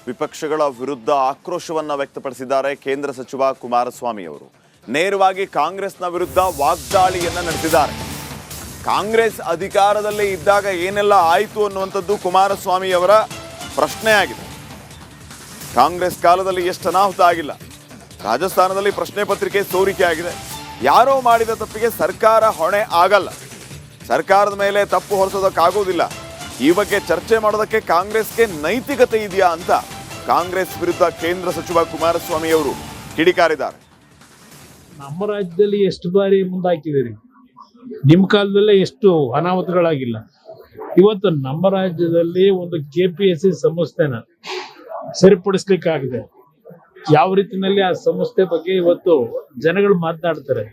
ವಿಪಕ್ಷಗಳ ವಿರುದ್ಧ ಆಕ್ರೋಶವನ್ನ ವ್ಯಕ್ತಪಡಿಸಿದ್ದಾರೆ ಕೇಂದ್ರ ಸಚಿವ ಕುಮಾರಸ್ವಾಮಿ ಅವರು. ನೇರವಾಗಿ ಕಾಂಗ್ರೆಸ್ನ ವಿರುದ್ಧ ವಾಗ್ದಾಳಿಯನ್ನ ನಡೆಸಿದ್ದಾರೆ. ಕಾಂಗ್ರೆಸ್ ಅಧಿಕಾರದಲ್ಲಿ ಇದ್ದಾಗ ಏನೆಲ್ಲ ಆಯಿತು ಅನ್ನುವಂಥದ್ದು ಕುಮಾರಸ್ವಾಮಿ ಅವರ ಪ್ರಶ್ನೆಯಾಗಿದೆ. ಕಾಂಗ್ರೆಸ್ ಕಾಲದಲ್ಲಿ ಎಷ್ಟು ಅನಾಹುತ ಆಗಿಲ್ಲ. ರಾಜಸ್ಥಾನದಲ್ಲಿ ಪ್ರಶ್ನೆ ಪತ್ರಿಕೆ ಸೋರಿಕೆ ಆಗಿದೆ. ಯಾರೋ ಮಾಡಿದ ತಪ್ಪಿಗೆ ಸರ್ಕಾರ ಹೊಣೆ ಆಗಲ್ಲ. ಸರ್ಕಾರದ ಮೇಲೆ ತಪ್ಪು ಹೊರಿಸೋದಕ್ಕಾಗೋದಿಲ್ಲ. ಈ ಬಗ್ಗೆ ಚರ್ಚೆ ಮಾಡೋದಕ್ಕೆ ಕಾಂಗ್ರೆಸ್ಗೆ ನೈತಿಕತೆ ಇದೆಯಾ ಅಂತ ಕಾಂಗ್ರೆಸ್ ವಿರುದ್ಧ ಕೇಂದ್ರ ಸಚಿವ ಕುಮಾರಸ್ವಾಮಿ ಅವರು ಕಿಡಿಕಾರಿದ್ದಾರೆ. ನಮ್ಮ ರಾಜ್ಯದಲ್ಲಿ ಎಷ್ಟು ಬಾರಿ ಮುಂದಾಕಿದ್ದೀರಿ, ನಿಮ್ಮ ಕಾಲದಲ್ಲೇ ಎಷ್ಟು ಅನಾಹುತಗಳಾಗಿಲ್ಲ. ಇವತ್ತು ನಮ್ಮ ರಾಜ್ಯದಲ್ಲಿ ಒಂದು KPSC ಸಂಸ್ಥೆನ ಸರಿಪಡಿಸ್ಲಿಕ್ಕಾಗಿದೆ. ಯಾವ ರೀತಿಯಲ್ಲಿ ಆ ಸಂಸ್ಥೆ ಬಗ್ಗೆ ಇವತ್ತು ಜನಗಳು ಮಾತನಾಡ್ತಾರೆ.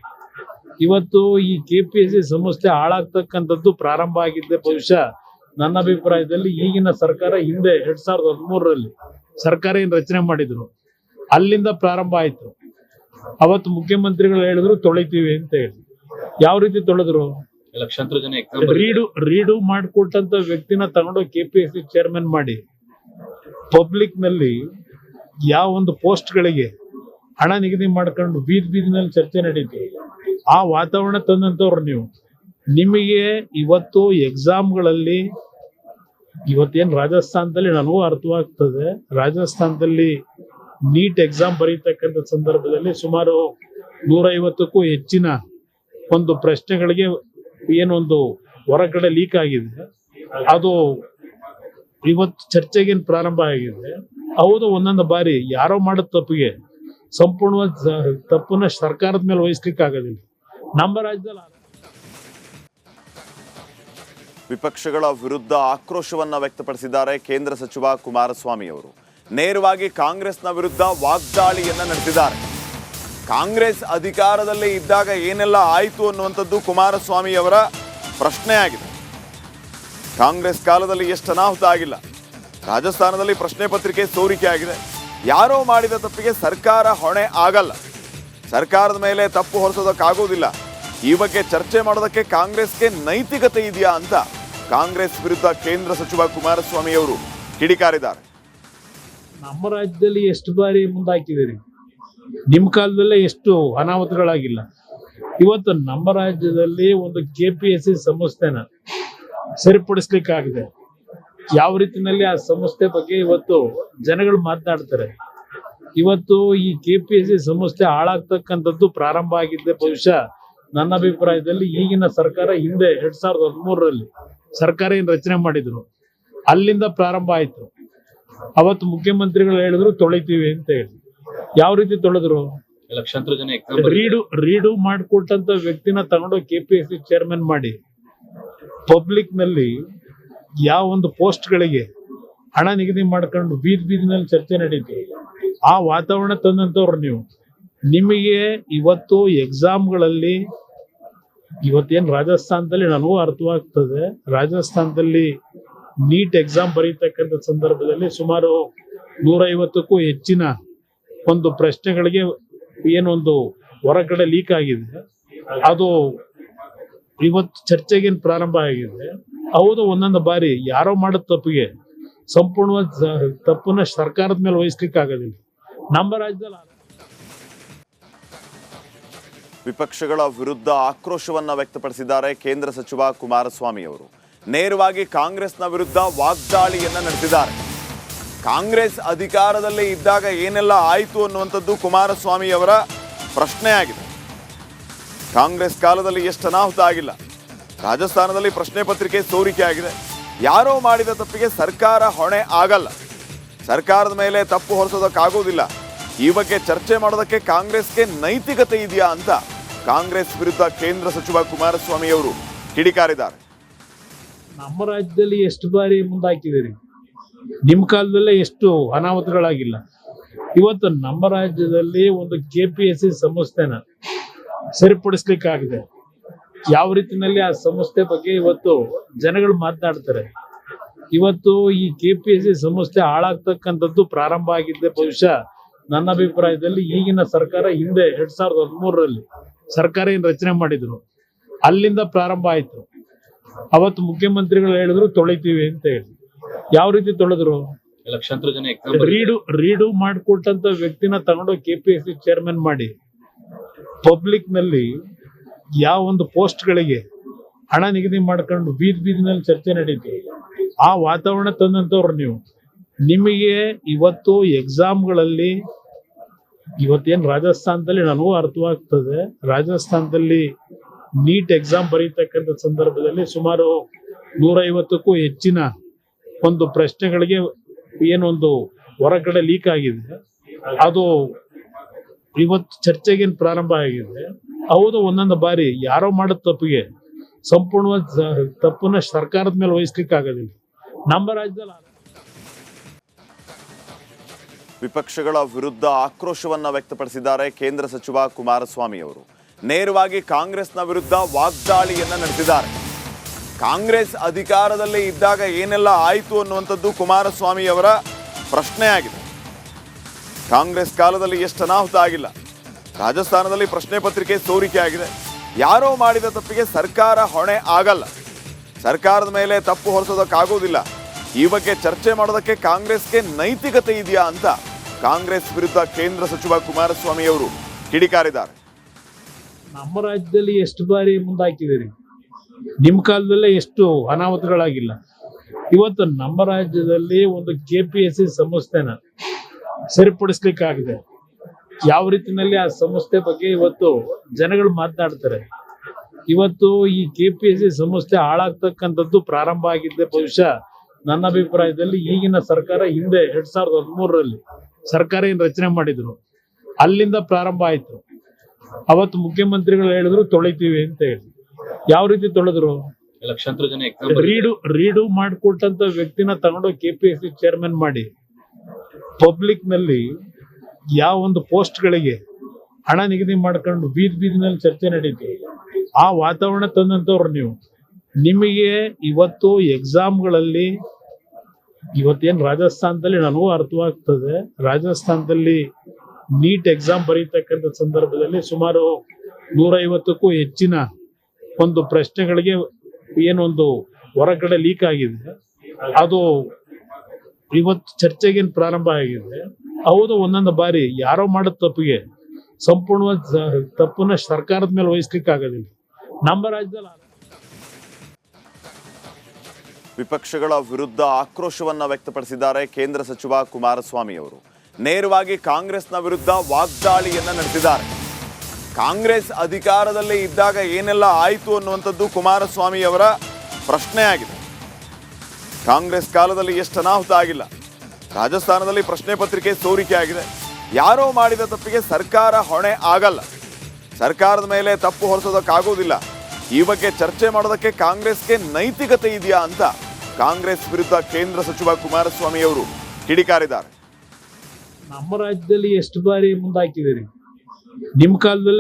ಇವತ್ತು ಈ KPSC ಸಂಸ್ಥೆ ಹಾಳಾಗ್ತಕ್ಕಂಥದ್ದು ಪ್ರಾರಂಭ ಆಗಿದ್ದೆ ಬಹುಶಃ ನನ್ನ ಅಭಿಪ್ರಾಯದಲ್ಲಿ ಈಗಿನ ಸರ್ಕಾರ ಹಿಂದೆ 2013ರಲ್ಲಿ ಸರ್ಕಾರ ಏನು ರಚನೆ ಮಾಡಿದ್ರು ಅಲ್ಲಿಂದ ಪ್ರಾರಂಭ ಆಯ್ತು. ಅವತ್ತು ಮುಖ್ಯಮಂತ್ರಿಗಳು ಹೇಳಿದ್ರು ತೊಳಿತೀವಿ ಅಂತ ಹೇಳಿ. ಯಾವ ರೀತಿ ತೊಳೆದ್ರು? ಲಕ್ಷಾಂತರ ಜನ ರೀಡು ಮಾಡಿಕೊಟ್ಟಂತ ವ್ಯಕ್ತಿನ ತಗೊಂಡು KPSC ಚೇರ್ಮನ್ ಮಾಡಿ ಪಬ್ಲಿಕ್ ನಲ್ಲಿ ಯಾವ ಒಂದು ಪೋಸ್ಟ್ಗಳಿಗೆ ಹಣ ನಿಗದಿ ಮಾಡ್ಕೊಂಡು ಬೀದಿನಲ್ಲಿ ಚರ್ಚೆ ನಡೀತು. ಆ ವಾತಾವರಣ ತಂದಂತವ್ರು ನೀವು. ನಿಮಗೆ ಇವತ್ತು ಎಕ್ಸಾಮ್ಗಳಲ್ಲಿ ಇವತ್ತೇನು ರಾಜಸ್ಥಾನದಲ್ಲಿ ನನಗೂ ಅರ್ಥವಾಗ್ತದೆ. ರಾಜಸ್ಥಾನದಲ್ಲಿ ನೀಟ್ ಎಕ್ಸಾಮ್ ಬರೀತಕ್ಕಂಥ ಸಂದರ್ಭದಲ್ಲಿ ಸುಮಾರು 150ಕ್ಕೂ ಹೆಚ್ಚಿನ ಒಂದು ಪ್ರಶ್ನೆಗಳಿಗೆ ಏನೊಂದು ಹೊರಗಡೆ ಲೀಕ್ ಆಗಿದೆ. ಅದು ಇವತ್ತು ಚರ್ಚೆಗೇನು ಪ್ರಾರಂಭ ಆಗಿದೆ. ಹೌದು, ಒಂದೊಂದು ಬಾರಿ ಯಾರೋ ಮಾಡೋ ತಪ್ಪಿಗೆ ಸಂಪೂರ್ಣವಾದ ತಪ್ಪನ್ನ ಸರ್ಕಾರದ ಮೇಲೆ ವಹಿಸ್ಲಿಕ್ಕೆ ಆಗೋದಿಲ್ಲ. ನಮ್ಮ ರಾಜ್ಯದಲ್ಲಿ ವಿಪಕ್ಷಗಳ ವಿರುದ್ಧ ಆಕ್ರೋಶವನ್ನ ವ್ಯಕ್ತಪಡಿಸಿದ್ದಾರೆ ಕೇಂದ್ರ ಸಚಿವ ಕುಮಾರಸ್ವಾಮಿ ಅವರು. ನೇರವಾಗಿ ಕಾಂಗ್ರೆಸ್ನ ವಿರುದ್ಧ ವಾಗ್ದಾಳಿಯನ್ನ ನಡೆಸಿದ್ದಾರೆ. ಕಾಂಗ್ರೆಸ್ ಅಧಿಕಾರದಲ್ಲಿ ಇದ್ದಾಗ ಏನೆಲ್ಲ ಆಯಿತು ಅನ್ನುವಂಥದ್ದು ಕುಮಾರಸ್ವಾಮಿ ಅವರ ಪ್ರಶ್ನೆಯಾಗಿದೆ. ಕಾಂಗ್ರೆಸ್ ಕಾಲದಲ್ಲಿ ಎಷ್ಟು ಅನಾಹುತ ಆಗಿಲ್ಲ. ರಾಜಸ್ಥಾನದಲ್ಲಿ ಪ್ರಶ್ನೆ ಪತ್ರಿಕೆ ಸೋರಿಕೆ ಆಗಿದೆ. ಯಾರೋ ಮಾಡಿದ ತಪ್ಪಿಗೆ ಸರ್ಕಾರ ಹೊಣೆ ಆಗಲ್ಲ. ಸರ್ಕಾರದ ಮೇಲೆ ತಪ್ಪು ಹೊರಿಸೋದಕ್ಕಾಗೋದಿಲ್ಲ. ಈ ಬಗ್ಗೆ ಚರ್ಚೆ ಮಾಡೋದಕ್ಕೆ ಕಾಂಗ್ರೆಸ್ಗೆ ನೈತಿಕತೆ ಇದೆಯಾ ಅಂತ ಕಾಂಗ್ರೆಸ್ ವಿರುದ್ಧ ಕೇಂದ್ರ ಸಚಿವ ಕುಮಾರಸ್ವಾಮಿ ಅವರು ಕಿಡಿಕಾರಿದ್ದಾರೆ. ನಮ್ಮ ರಾಜ್ಯದಲ್ಲಿ ಎಷ್ಟು ಬಾರಿ ಮುಂದಾಕಿದ್ದೀರಿ, ನಿಮ್ಮ ಕಾಲದಲ್ಲೇ ಎಷ್ಟು ಅನಾಹುತಗಳಾಗಿಲ್ಲ. ಇವತ್ತು ನಮ್ಮ ರಾಜ್ಯದಲ್ಲಿ ಒಂದು KPSC ಸಂಸ್ಥೆನ ಸರಿಪಡಿಸ್ಲಿಕ್ಕಾಗಿದೆ. ಯಾವ ರೀತಿಯಲ್ಲಿ ಆ ಸಂಸ್ಥೆ ಬಗ್ಗೆ ಇವತ್ತು ಜನಗಳು ಮಾತನಾಡ್ತಾರೆ. ಇವತ್ತು ಈ KPSC ಸಂಸ್ಥೆ ಹಾಳಾಗ್ತಕ್ಕಂಥದ್ದು ಪ್ರಾರಂಭ ಆಗಿದ್ದೆ ಬಹುಶಃ ನನ್ನ ಅಭಿಪ್ರಾಯದಲ್ಲಿ ಈಗಿನ ಸರ್ಕಾರ ಹಿಂದೆ 2013ರಲ್ಲಿ ಸರ್ಕಾರ ಏನು ರಚನೆ ಮಾಡಿದ್ರು ಅಲ್ಲಿಂದ ಪ್ರಾರಂಭ ಆಯ್ತು. ಅವತ್ತು ಮುಖ್ಯಮಂತ್ರಿಗಳು ಹೇಳಿದ್ರು ತೊಳಿತೀವಿ ಅಂತ ಹೇಳಿ. ಯಾವ ರೀತಿ ತೊಳೆದ್ರು? ಲಕ್ಷಾಂತರ ಜನ ರೀಡು ಮಾಡಿಕೊಟ್ಟಂತ ವ್ಯಕ್ತಿನ ತಗೊಂಡು KPSC ಚೇರ್ಮನ್ ಮಾಡಿ ಪಬ್ಲಿಕ್ ನಲ್ಲಿ ಯಾವ ಒಂದು ಪೋಸ್ಟ್ಗಳಿಗೆ ಹಣ ನಿಗದಿ ಮಾಡ್ಕೊಂಡು ಬೀದಿನಲ್ಲಿ ಚರ್ಚೆ ನಡೀತು. ಆ ವಾತಾವರಣ ತಂದಂತವ್ರು ನೀವು. ನಿಮಗೆ ಇವತ್ತು ಎಕ್ಸಾಮ್ಗಳಲ್ಲಿ ಇವತ್ತೇನು ರಾಜಸ್ಥಾನದಲ್ಲಿ ನನಗೂ ಅರ್ಥವಾಗ್ತದೆ. ರಾಜಸ್ಥಾನದಲ್ಲಿ ನೀಟ್ ಎಕ್ಸಾಮ್ ಬರೀತಕ್ಕಂಥ ಸಂದರ್ಭದಲ್ಲಿ ಸುಮಾರು 150ಕ್ಕೂ ಹೆಚ್ಚಿನ ಒಂದು ಪ್ರಶ್ನೆಗಳಿಗೆ ಏನೊಂದು ಹೊರಗಡೆ ಲೀಕ್ ಆಗಿದೆ. ಅದು ಇವತ್ತು ಚರ್ಚೆಗೇನು ಪ್ರಾರಂಭ ಆಗಿದೆ. ಹೌದು, ಒಂದೊಂದು ಬಾರಿ ಯಾರೋ ಮಾಡೋ ತಪ್ಪಿಗೆ ಸಂಪೂರ್ಣವಾದ ತಪ್ಪನ್ನ ಸರ್ಕಾರದ ಮೇಲೆ ವಹಿಸ್ಲಿಕ್ಕೆ ಆಗೋದಿಲ್ಲ. ನಮ್ಮ ರಾಜ್ಯದಲ್ಲಿ ವಿಪಕ್ಷಗಳ ವಿರುದ್ಧ ಆಕ್ರೋಶವನ್ನ ವ್ಯಕ್ತಪಡಿಸಿದ್ದಾರೆ ಕೇಂದ್ರ ಸಚಿವ ಕುಮಾರಸ್ವಾಮಿ ಅವರು. ನೇರವಾಗಿ ಕಾಂಗ್ರೆಸ್ನ ವಿರುದ್ಧ ವಾಗ್ದಾಳಿಯನ್ನ ನಡೆಸಿದ್ದಾರೆ. ಕಾಂಗ್ರೆಸ್ ಅಧಿಕಾರದಲ್ಲಿ ಇದ್ದಾಗ ಏನೆಲ್ಲ ಆಯಿತು ಅನ್ನುವಂಥದ್ದು ಕುಮಾರಸ್ವಾಮಿ ಅವರ ಪ್ರಶ್ನೆಯಾಗಿದೆ. ಕಾಂಗ್ರೆಸ್ ಕಾಲದಲ್ಲಿ ಎಷ್ಟು ಅನಾಹುತ ಆಗಿಲ್ಲ. ರಾಜಸ್ಥಾನದಲ್ಲಿ ಪ್ರಶ್ನೆ ಪತ್ರಿಕೆ ಸೋರಿಕೆ ಆಗಿದೆ. ಯಾರೋ ಮಾಡಿದ ತಪ್ಪಿಗೆ ಸರ್ಕಾರ ಹೊಣೆ ಆಗಲ್ಲ. ಸರ್ಕಾರದ ಮೇಲೆ ತಪ್ಪು ಹೊರಿಸೋದಕ್ಕಾಗೋದಿಲ್ಲ. ಈ ಬಗ್ಗೆ ಚರ್ಚೆ ಮಾಡೋದಕ್ಕೆ ಕಾಂಗ್ರೆಸ್ಗೆ ನೈತಿಕತೆ ಇದೆಯಾ ಅಂತ ಕಾಂಗ್ರೆಸ್ ವಿರುದ್ಧ ಕೇಂದ್ರ ಸಚಿವ ಕುಮಾರಸ್ವಾಮಿ ಅವರು ಕಿಡಿಕಾರಿದ್ದಾರೆ. ನಮ್ಮ ರಾಜ್ಯದಲ್ಲಿ ಎಷ್ಟು ಬಾರಿ ಮುಂದಾಕಿದ್ದೀರಿ, ನಿಮ್ಮ ಕಾಲದಲ್ಲೇ ಎಷ್ಟು ಅನಾಹುತಗಳಾಗಿಲ್ಲ. ಇವತ್ತು ನಮ್ಮ ರಾಜ್ಯದಲ್ಲಿ ಒಂದು KPSC ಸಂಸ್ಥೆನ ಸರಿಪಡಿಸ್ಲಿಕ್ಕಾಗಿದೆ. ಯಾವ ರೀತಿಯಲ್ಲಿ ಆ ಸಂಸ್ಥೆ ಬಗ್ಗೆ ಇವತ್ತು ಜನಗಳು ಮಾತನಾಡ್ತಾರೆ. ಇವತ್ತು ಈ KPSC ಸಂಸ್ಥೆ ಹಾಳಾಗ್ತಕ್ಕಂಥದ್ದು ಪ್ರಾರಂಭ ಆಗಿದ್ದೆ ಬಹುಶಃ ನನ್ನ ಅಭಿಪ್ರಾಯದಲ್ಲಿ ಈಗಿನ ಸರ್ಕಾರ ಹಿಂದೆ 2013ರಲ್ಲಿ ಸರ್ಕಾರ ಏನು ರಚನೆ ಮಾಡಿದ್ರು ಅಲ್ಲಿಂದ ಪ್ರಾರಂಭ ಆಯ್ತು. ಅವತ್ತು ಮುಖ್ಯಮಂತ್ರಿಗಳು ಹೇಳಿದ್ರು ತೊಳಿತೀವಿ ಅಂತ ಹೇಳಿ. ಯಾವ ರೀತಿ ತೊಳೆದ್ರು? ಲಕ್ಷಾಂತರ ಜನ ಎಕ್ಸಾಮ್ ರೀಡು ಮಾಡಿಕೊಟ್ಟಂತ ವ್ಯಕ್ತಿನ ತಗೊಂಡೋಗಿ KPSC ಚೇರ್ಮನ್ ಮಾಡಿ ಪಬ್ಲಿಕ್ ನಲ್ಲಿ ಯಾವ ಒಂದು ಪೋಸ್ಟ್ಗಳಿಗೆ ಹಣ ನಿಗದಿ ಮಾಡ್ಕೊಂಡು ಬೀದಿನಲ್ಲಿ ಚರ್ಚೆ ನಡೀತು. ಆ ವಾತಾವರಣ ತಂದಂತವ್ರು ನೀವು. ನಿಮಗೆ ಇವತ್ತು ಎಕ್ಸಾಮ್ಗಳಲ್ಲಿ ಇವತ್ತೇನು ರಾಜಸ್ಥಾನದಲ್ಲಿ ನನಗೂ ಅರ್ಥವಾಗ್ತದೆ, ರಾಜಸ್ಥಾನದಲ್ಲಿ ನೀಟ್ ಎಕ್ಸಾಮ್ ಬರೀತಕ್ಕಂಥ ಸಂದರ್ಭದಲ್ಲಿ ಸುಮಾರು 150ಕ್ಕೂ ಹೆಚ್ಚಿನ ಒಂದು ಪ್ರಶ್ನೆಗಳಿಗೆ ಏನೊಂದು ಹೊರಗಡೆ ಲೀಕ್ ಆಗಿದೆ. ಅದು ಇವತ್ತು ಚರ್ಚೆಗೇನು ಪ್ರಾರಂಭ ಆಗಿದೆ. ಹೌದು, ಒಂದೊಂದು ಬಾರಿ ಯಾರೋ ಮಾಡಿದ ತಪ್ಪಿಗೆ ಸಂಪೂರ್ಣವಾದ ತಪ್ಪನ್ನ ಸರ್ಕಾರದ ಮೇಲೆ ವಹಿಸ್ಲಿಕ್ಕೆ ಆಗೋದಿಲ್ಲ. ನಮ್ಮ ರಾಜ್ಯದಲ್ಲಿ ವಿಪಕ್ಷಗಳ ವಿರುದ್ಧ ಆಕ್ರೋಶವನ್ನ ವ್ಯಕ್ತಪಡಿಸಿದ್ದಾರೆ ಕೇಂದ್ರ ಸಚಿವ ಕುಮಾರಸ್ವಾಮಿ ಅವರು. ನೇರವಾಗಿ ಕಾಂಗ್ರೆಸ್ನ ವಿರುದ್ಧ ವಾಗ್ದಾಳಿಯನ್ನ ನಡೆಸಿದ್ದಾರೆ. ಕಾಂಗ್ರೆಸ್ ಅಧಿಕಾರದಲ್ಲಿ ಇದ್ದಾಗ ಏನೆಲ್ಲ ಆಯಿತು ಅನ್ನುವಂಥದ್ದು ಕುಮಾರಸ್ವಾಮಿ ಅವರ ಪ್ರಶ್ನೆ ಆಗಿದೆ. ಕಾಂಗ್ರೆಸ್ ಕಾಲದಲ್ಲಿ ಎಷ್ಟು ಅನಾಹುತ ಆಗಿಲ್ಲ. ರಾಜಸ್ಥಾನದಲ್ಲಿ ಪ್ರಶ್ನೆ ಪತ್ರಿಕೆ ಸೋರಿಕೆ ಆಗಿದೆ. ಯಾರೋ ಮಾಡಿದ ತಪ್ಪಿಗೆ ಸರ್ಕಾರ ಹೊಣೆ ಆಗಲ್ಲ. ಸರ್ಕಾರದ ಮೇಲೆ ತಪ್ಪು ಹೊರಿಸೋದಕ್ಕಾಗೋದಿಲ್ಲ. ಈ ಬಗ್ಗೆ ಚರ್ಚೆ ಮಾಡೋದಕ್ಕೆ ಕಾಂಗ್ರೆಸ್ಗೆ ನೈತಿಕತೆ ಇದೆಯಾ ಅಂತ ಕಾಂಗ್ರೆಸ್ ವಿರುದ್ಧ ಕೇಂದ್ರ ಸಚಿವ ಕುಮಾರಸ್ವಾಮಿ ಅವರು ಕಿಡಿಕಾರಿದ್ದಾರೆ. ನಮ್ಮ ರಾಜ್ಯದಲ್ಲಿ ಎಷ್ಟು ಬಾರಿ ಮುಂದಾಕಿದ್ದೀರಿ. ನಿಮ್ಮ ಕಾಲದಲ್ಲೇ ಎಷ್ಟು ಅನಾಹುತಗಳಾಗಿಲ್ಲ. ಇವತ್ತು ನಮ್ಮ ರಾಜ್ಯದಲ್ಲಿ ಒಂದು KPSC ಸಂಸ್ಥೆನ ಸರಿಪಡಿಸ್ಲಿಕ್ಕಾಗಿದೆ. ಯಾವ ರೀತಿಯಲ್ಲಿ ಆ ಸಂಸ್ಥೆ ಬಗ್ಗೆ ಇವತ್ತು ಜನಗಳು ಮಾತನಾಡ್ತಾರೆ. ಇವತ್ತು ಈ KPSC ಸಂಸ್ಥೆ ಹಾಳಾಗ್ತಕ್ಕಂಥದ್ದು ಪ್ರಾರಂಭ ಆಗಿದ್ದೆ ಬಹುಶಃ ನನ್ನ ಅಭಿಪ್ರಾಯದಲ್ಲಿ ಈಗಿನ ಸರ್ಕಾರ ಹಿಂದೆ 2013ರಲ್ಲಿ ಸರ್ಕಾರ ಏನು ರಚನೆ ಮಾಡಿದ್ರು ಅಲ್ಲಿಂದ ಪ್ರಾರಂಭ ಆಯ್ತು. ಅವತ್ತು ಮುಖ್ಯಮಂತ್ರಿಗಳು ಹೇಳಿದ್ರು ತೊಳಿತೀವಿ ಅಂತ ಹೇಳಿ. ಯಾವ ರೀತಿ ತೊಳೆದ್ರು? ಲಕ್ಷಾಂತರ ಜನ ಎಕ್ಸಾಮ್ ರೀಡು ಮಾಡಿಕೊಟ್ಟಂತ ವ್ಯಕ್ತಿನ ತಗೊಂಡೋಗಿ KPSC ಚೇರ್ಮನ್ ಮಾಡಿ ಪಬ್ಲಿಕ್ ನಲ್ಲಿ ಯಾವ ಒಂದು ಪೋಸ್ಟ್ಗಳಿಗೆ ಹಣ ನಿಗದಿ ಮಾಡ್ಕೊಂಡು ಬೀದಿನಲ್ಲಿ ಚರ್ಚೆ ನಡೀತು. ಆ ವಾತಾವರಣ ತಂದಂತವ್ರು ನೀವು. ನಿಮಗೆ ಇವತ್ತು ಎಕ್ಸಾಮ್ಗಳಲ್ಲಿ ಇವತ್ತೇನು ರಾಜಸ್ಥಾನದಲ್ಲಿ ನನಗೂ ಅರ್ಥವಾಗ್ತದೆ, ರಾಜಸ್ಥಾನದಲ್ಲಿ ನೀಟ್ ಎಕ್ಸಾಮ್ ಬರೀತಕ್ಕಂಥ ಸಂದರ್ಭದಲ್ಲಿ ಸುಮಾರು 150ಕ್ಕೂ ಹೆಚ್ಚಿನ ಒಂದು ಪ್ರಶ್ನೆಗಳಿಗೆ ಏನೊಂದು ಹೊರಗಡೆ ಲೀಕ್ ಆಗಿದೆ. ಅದು ಇವತ್ತು ಚರ್ಚೆಗೇನು ಪ್ರಾರಂಭ ಆಗಿದೆ. ಹೌದು, ಒಂದೊಂದು ಬಾರಿ ಯಾರೋ ಮಾಡಿದ ತಪ್ಪಿಗೆ ಸಂಪೂರ್ಣವಾದ ತಪ್ಪನ್ನ ಸರ್ಕಾರದ ಮೇಲೆ ವಹಿಸ್ಲಿಕ್ಕೆ ಆಗೋದಿಲ್ಲ. ನಮ್ಮ ರಾಜ್ಯದಲ್ಲಿ ವಿಪಕ್ಷಗಳ ವಿರುದ್ಧ ಆಕ್ರೋಶವನ್ನ ವ್ಯಕ್ತಪಡಿಸಿದ್ದಾರೆ ಕೇಂದ್ರ ಸಚಿವ ಕುಮಾರಸ್ವಾಮಿ ಅವರು. ನೇರವಾಗಿ ಕಾಂಗ್ರೆಸ್ನ ವಿರುದ್ಧ ವಾಗ್ದಾಳಿಯನ್ನ ನಡೆಸಿದ್ದಾರೆ. ಕಾಂಗ್ರೆಸ್ ಅಧಿಕಾರದಲ್ಲಿ ಇದ್ದಾಗ ಏನೆಲ್ಲ ಆಯಿತು ಅನ್ನುವಂಥದ್ದು ಕುಮಾರಸ್ವಾಮಿ ಅವರ ಪ್ರಶ್ನೆ ಆಗಿದೆ. ಕಾಂಗ್ರೆಸ್ ಕಾಲದಲ್ಲಿ ಎಷ್ಟು ಅನಾಹುತ ಆಗಿಲ್ಲ. ರಾಜಸ್ಥಾನದಲ್ಲಿ ಪ್ರಶ್ನೆ ಪತ್ರಿಕೆ ಸೋರಿಕೆ ಆಗಿದೆ. ಯಾರೋ ಮಾಡಿದ ತಪ್ಪಿಗೆ ಸರ್ಕಾರ ಹೊಣೆ ಆಗಲ್ಲ. ಸರ್ಕಾರದ ಮೇಲೆ ತಪ್ಪು ಹೊರಿಸೋದಕ್ಕಾಗೋದಿಲ್ಲ. ಈ ಬಗ್ಗೆ ಚರ್ಚೆ ಮಾಡೋದಕ್ಕೆ ಕಾಂಗ್ರೆಸ್ಗೆ ನೈತಿಕತೆ ಇದೆಯಾ ಅಂತ ಕಾಂಗ್ರೆಸ್ ವಿರುದ್ಧ ಕೇಂದ್ರ ಸಚಿವ ಕುಮಾರಸ್ವಾಮಿ ಅವರು ಕಿಡಿಕಾರಿದ್ದಾರೆ. ನಮ್ಮ ರಾಜ್ಯದಲ್ಲಿ ಎಷ್ಟು ಬಾರಿ ಮುಂದಾಕಿದ್ದೀರಿ. ನಿಮ್ಮ ಕಾಲದಲ್ಲೇ